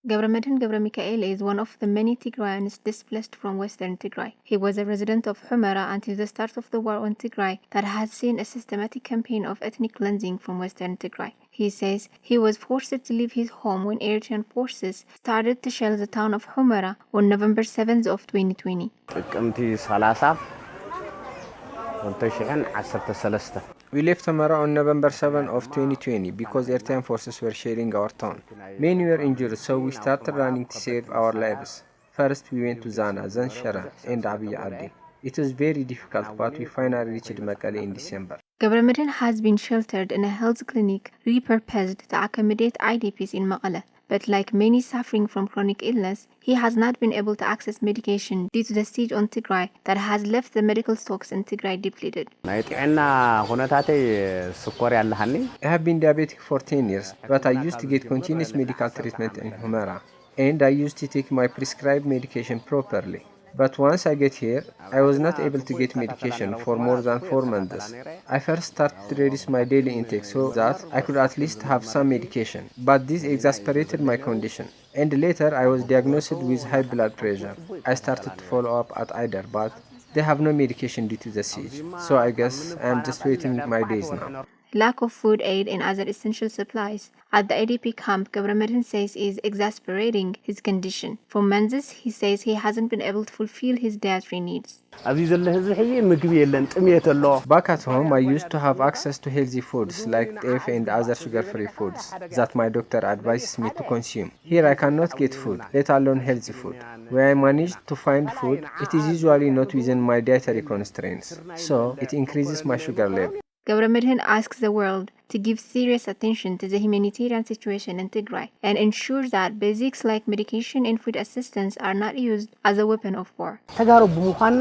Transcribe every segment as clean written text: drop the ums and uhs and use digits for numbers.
Gabramedhin Gabramikael is one of the many Tigrayans displaced from western Tigray. He was a resident of Humera until the start of the war on Tigray that has seen a systematic campaign of ethnic cleansing from western Tigray. He says he was forced to leave his home when Eritrean forces started to shell the town of Humera on November 7th of 2020. We left Humera on November 7 of 2020 because Eritrean forces were shelling our town. Many were injured, so we started running to save our lives. First we went to Zana, then Shara, and Abiy Adi. It was very difficult, but we finally reached Mekelle in December. Gabramedhin has been sheltered in a health clinic repurposed to accommodate IDPs in Mekelle. But like many suffering from chronic illness, he has not been able to access medication due to the siege on Tigray that has left the medical stocks in Tigray depleted. I have been diabetic for 10 years, but I used to get continuous medical treatment in Humera, and I used to take my prescribed medication properly. But once I get here, I was not able to get medication for more than 4 months. I first started to reduce my daily intake so that I could at least have some medication, but this exacerbated my condition. And later I was diagnosed with high blood pressure. I started to follow up at IDER, but they have no medication due to the siege, so I guess I am just waiting my days now. Lack of food aid and other essential supplies at the IDP camp, Gabramedhin says is exasperating his condition. For months, he says he hasn't been able to fulfill his dietary needs. Back at home, I used to have access to healthy foods like teff and other sugar-free foods that my doctor advises me to consume. Here I cannot get food, let alone healthy food. Where I managed to find food, it is usually not within my dietary constraints, so it increases my sugar level. Gabramedhin asks the world to give serious attention to the humanitarian situation in Tigray and ensure that basics like medication and food assistance are not used as a weapon of war. Tigrayans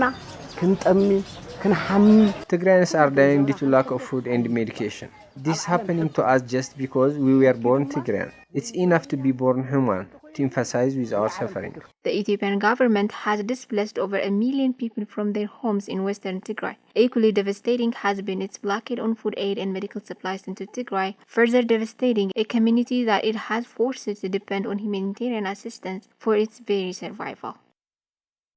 are dying due to lack of food and medication. This is happening to us just because we were born Tigrayan. It's enough to be born human, to emphasize with our suffering. The Ethiopian government has displaced over 1 million people from their homes in western Tigray. Equally devastating has been its blockade on food aid and medical supplies into Tigray, further devastating a community that it has forced to depend on humanitarian assistance for its very survival.